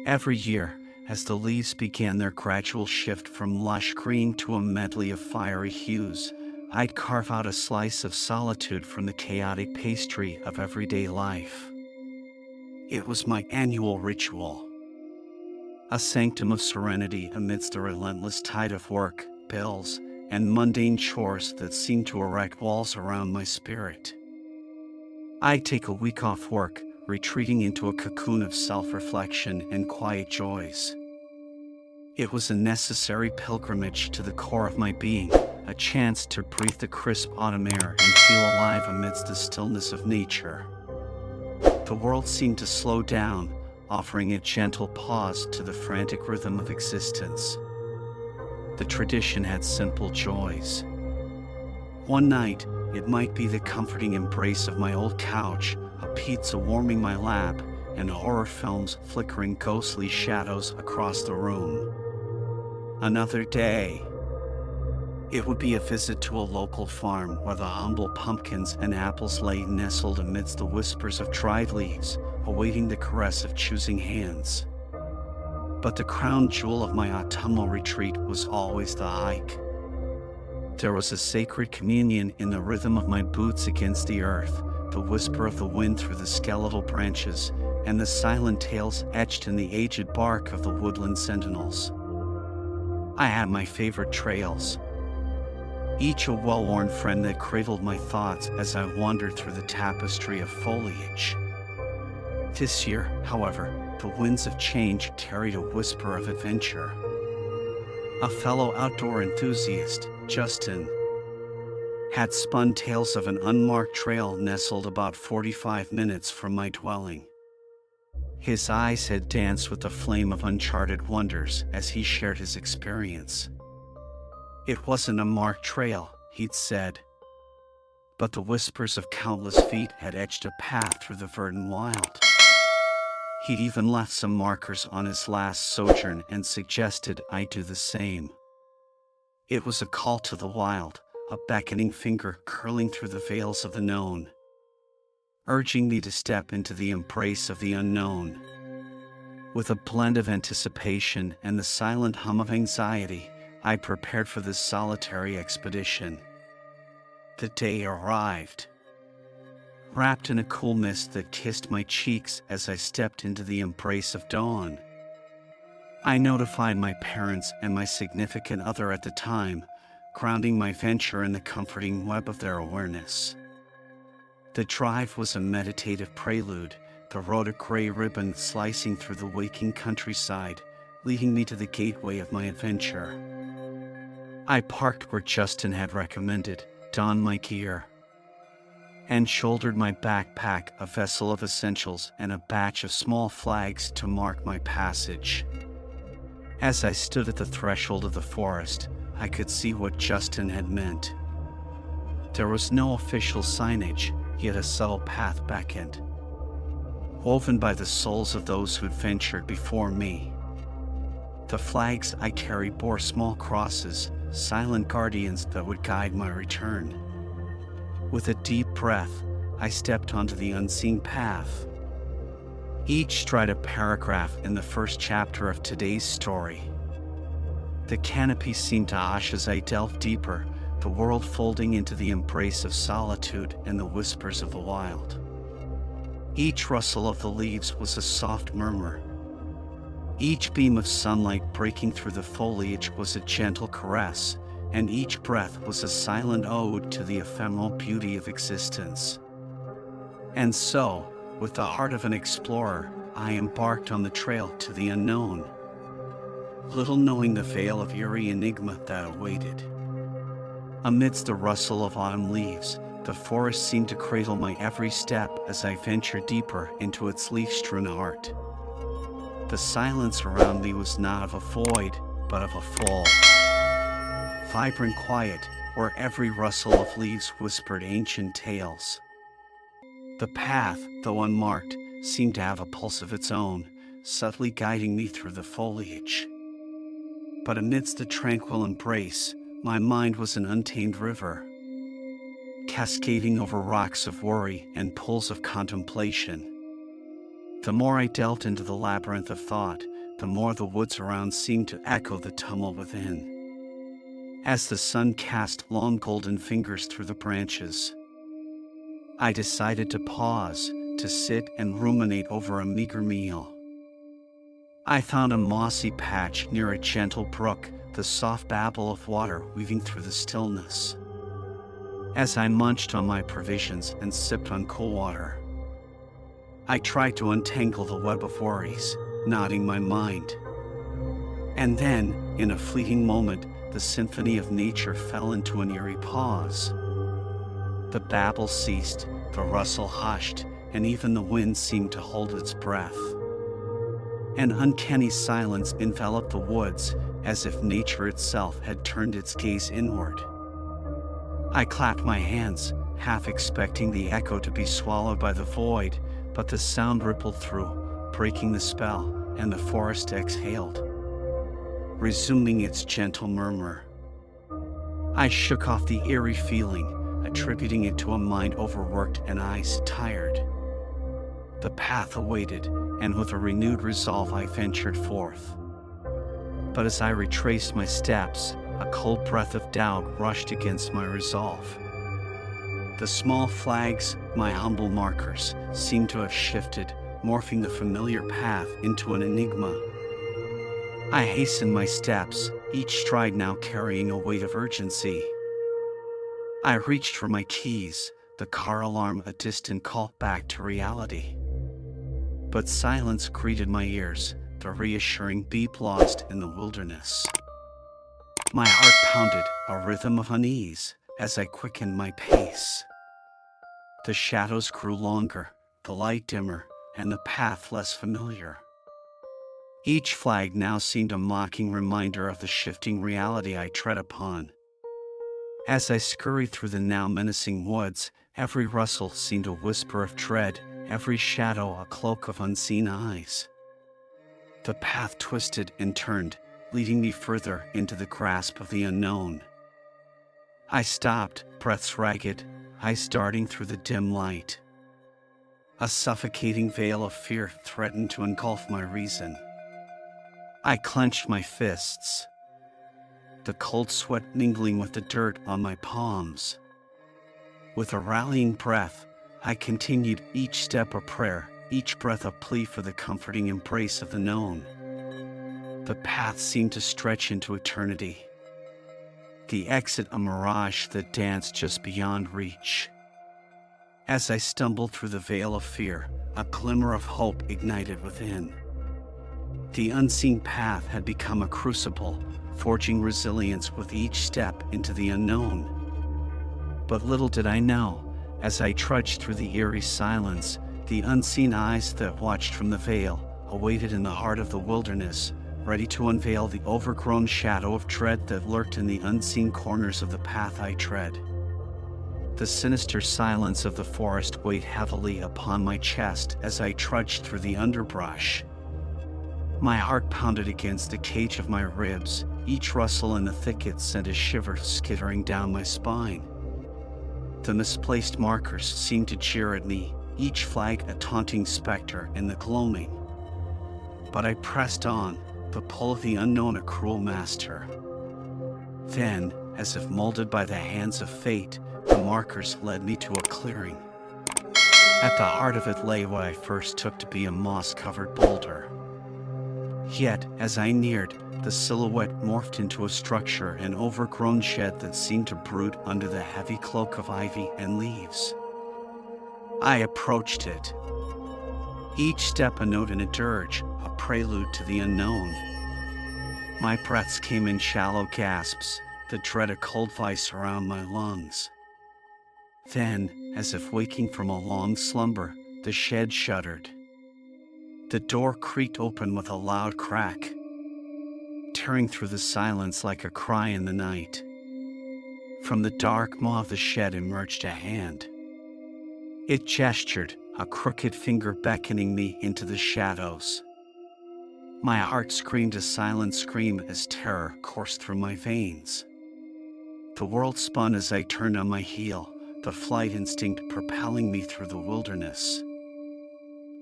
Every year, as the leaves began their gradual shift from lush green to a medley of fiery hues, I'd carve out a slice of solitude from the chaotic pastry of everyday life. It was my annual ritual. A sanctum of serenity amidst the relentless tide of work, bills, and mundane chores that seemed to erect walls around my spirit. I'd take a week off work, retreating into a cocoon of self-reflection and quiet joys. It was a necessary pilgrimage to the core of my being, a chance to breathe the crisp autumn air and feel alive amidst the stillness of nature. The world seemed to slow down, offering a gentle pause to the frantic rhythm of existence. The tradition had simple joys. One night, it might be the comforting embrace of my old couch, a pizza warming my lap, and horror films flickering ghostly shadows across the room. Another day, it would be a visit to a local farm where the humble pumpkins and apples lay nestled amidst the whispers of dried leaves, awaiting the caress of choosing hands. But the crown jewel of my autumnal retreat was always the hike. There was a sacred communion in the rhythm of my boots against the earth, the whisper of the wind through the skeletal branches, and the silent tales etched in the aged bark of the woodland sentinels. I had my favorite trails, each a well-worn friend that cradled my thoughts as I wandered through the tapestry of foliage. This year, however, the winds of change carried a whisper of adventure. A fellow outdoor enthusiast, Justin, had spun tales of an unmarked trail nestled about 45 minutes from my dwelling. His eyes had danced with the flame of uncharted wonders as he shared his experience. It wasn't a marked trail, he'd said, but the whispers of countless feet had etched a path through the verdant wild. He'd even left some markers on his last sojourn and suggested I do the same. It was a call to the wild, a beckoning finger curling through the veils of the known, urging me to step into the embrace of the unknown. With a blend of anticipation and the silent hum of anxiety, I prepared for this solitary expedition. The day arrived, wrapped in a cool mist that kissed my cheeks as I stepped into the embrace of dawn. I notified my parents and my significant other at the time, grounding my venture in the comforting web of their awareness. The drive was a meditative prelude, the road a gray ribbon slicing through the waking countryside, leading me to the gateway of my adventure. I parked where Justin had recommended, donned my gear, and shouldered my backpack, a vessel of essentials and a batch of small flags to mark my passage. As I stood at the threshold of the forest, I could see what Justin had meant. There was no official signage, yet a subtle path beckoned, woven by the souls of those who'd ventured before me. The flags I carried bore small crosses, silent guardians that would guide my return. With a deep breath, I stepped onto the unseen path. Each stride a paragraph in the first chapter of today's story. The canopy seemed to hush as I delved deeper, the world folding into the embrace of solitude and the whispers of the wild. Each rustle of the leaves was a soft murmur. Each beam of sunlight breaking through the foliage was a gentle caress, and each breath was a silent ode to the ephemeral beauty of existence. And so, with the heart of an explorer, I embarked on the trail to the unknown, little knowing the veil of eerie enigma that awaited. Amidst the rustle of autumn leaves, the forest seemed to cradle my every step as I ventured deeper into its leaf-strewn heart. The silence around me was not of a void, but of a full, vibrant quiet where every rustle of leaves whispered ancient tales. The path, though unmarked, seemed to have a pulse of its own, subtly guiding me through the foliage. But amidst the tranquil embrace, my mind was an untamed river, cascading over rocks of worry and pools of contemplation. The more I delved into the labyrinth of thought, the more the woods around seemed to echo the tumult within. As the sun cast long golden fingers through the branches, I decided to pause, to sit and ruminate over a meager meal. I found a mossy patch near a gentle brook, the soft babble of water weaving through the stillness. As I munched on my provisions and sipped on cool water, I tried to untangle the web of worries, nodding my mind. And then, in a fleeting moment, the symphony of nature fell into an eerie pause. The babble ceased, the rustle hushed, and even the wind seemed to hold its breath. An uncanny silence enveloped the woods, as if nature itself had turned its gaze inward. I clapped my hands, half expecting the echo to be swallowed by the void, but the sound rippled through, breaking the spell, and the forest exhaled, resuming its gentle murmur. I shook off the eerie feeling, attributing it to a mind overworked and eyes tired. The path awaited, and with a renewed resolve I ventured forth. But as I retraced my steps, a cold breath of doubt rushed against my resolve. The small flags, my humble markers, seemed to have shifted, morphing the familiar path into an enigma. I hastened my steps, each stride now carrying a weight of urgency. I reached for my keys, the car alarm a distant call back to reality. But silence greeted my ears, the reassuring beep lost in the wilderness. My heart pounded, a rhythm of unease, as I quickened my pace. The shadows grew longer, the light dimmer, and the path less familiar. Each flag now seemed a mocking reminder of the shifting reality I tread upon. As I scurried through the now menacing woods, every rustle seemed a whisper of dread, every shadow a cloak of unseen eyes. The path twisted and turned, leading me further into the grasp of the unknown. I stopped, breaths ragged, eyes darting through the dim light. A suffocating veil of fear threatened to engulf my reason. I clenched my fists, the cold sweat mingling with the dirt on my palms. With a rallying breath, I continued, each step a prayer, each breath a plea for the comforting embrace of the known. The path seemed to stretch into eternity, the exit a mirage that danced just beyond reach. As I stumbled through the veil of fear, a glimmer of hope ignited within. The unseen path had become a crucible, forging resilience with each step into the unknown. But little did I know, as I trudged through the eerie silence, the unseen eyes that watched from the veil awaited in the heart of the wilderness, ready to unveil the overgrown shadow of dread that lurked in the unseen corners of the path I tread. The sinister silence of the forest weighed heavily upon my chest as I trudged through the underbrush. My heart pounded against the cage of my ribs, each rustle in the thicket sent a shiver skittering down my spine. The misplaced markers seemed to jeer at me, each flag a taunting specter in the gloaming. But I pressed on, the pull of the unknown a cruel master. Then, as if molded by the hands of fate, the markers led me to a clearing. At the heart of it lay what I first took to be a moss-covered boulder. Yet, as I neared, the silhouette morphed into a structure, an overgrown shed that seemed to brood under the heavy cloak of ivy and leaves. I approached it, each step a note in a dirge, a prelude to the unknown. My breaths came in shallow gasps, the dread of cold vice around my lungs. Then, as if waking from a long slumber, the shed shuddered. The door creaked open with a loud crack, tearing through the silence like a cry in the night. From the dark maw of the shed emerged a hand. It gestured, a crooked finger beckoning me into the shadows. My heart screamed a silent scream as terror coursed through my veins. The world spun as I turned on my heel, the flight instinct propelling me through the wilderness.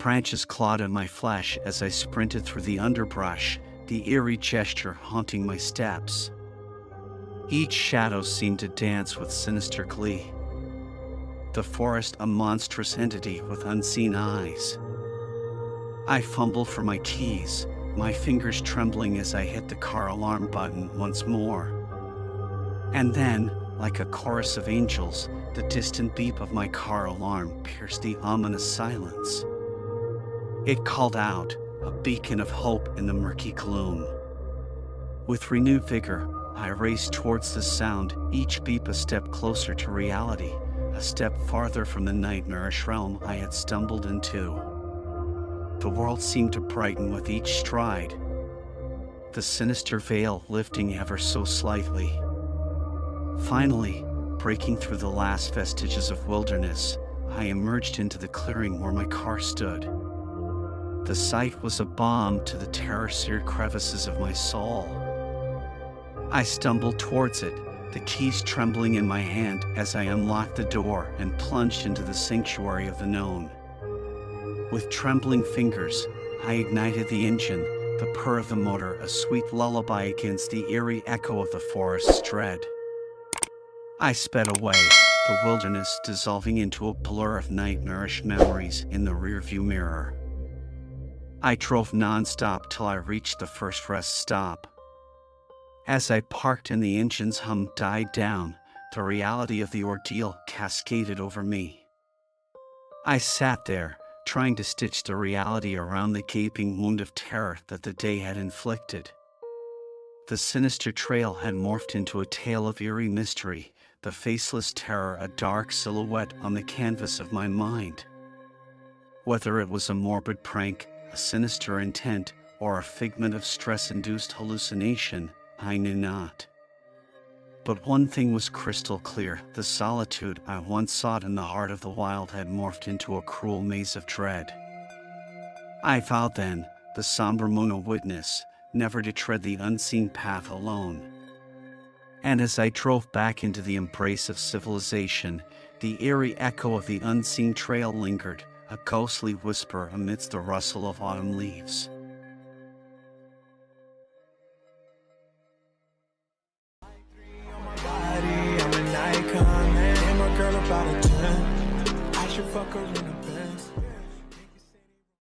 branches clawed at my flesh as I sprinted through the underbrush, the eerie gesture haunting my steps. Each shadow seemed to dance with sinister glee. The forest a monstrous entity with unseen eyes. I fumbled for my keys, my fingers trembling as I hit the car alarm button once more. And then, like a chorus of angels, the distant beep of my car alarm pierced the ominous silence. It called out, a beacon of hope in the murky gloom. With renewed vigor, I raced towards the sound, each beep a step closer to reality, a step farther from the nightmarish realm I had stumbled into. The world seemed to brighten with each stride, the sinister veil lifting ever so slightly. Finally, breaking through the last vestiges of wilderness, I emerged into the clearing where my car stood. The sight was a balm to the terror-seared crevices of my soul. I stumbled towards it, the keys trembling in my hand as I unlocked the door and plunged into the sanctuary of the known. With trembling fingers, I ignited the engine, the purr of the motor a sweet lullaby against the eerie echo of the forest's dread. I sped away, the wilderness dissolving into a blur of nightmarish memories in the rearview mirror. I drove non-stop till I reached the first rest stop. As I parked and the engine's hum died down, the reality of the ordeal cascaded over me. I sat there, trying to stitch the reality around the gaping wound of terror that the day had inflicted. The sinister trail had morphed into a tale of eerie mystery, the faceless terror a dark silhouette on the canvas of my mind. Whether it was a morbid prank, a sinister intent, or a figment of stress-induced hallucination, I knew not. But one thing was crystal clear, the solitude I once sought in the heart of the wild had morphed into a cruel maze of dread. I vowed then, the somber moon a witness, never to tread the unseen path alone. And as I drove back into the embrace of civilization, the eerie echo of the unseen trail lingered, a ghostly whisper amidst the rustle of autumn leaves. I'm an icon, man. I'm a girl about a 10. I should fuck her in a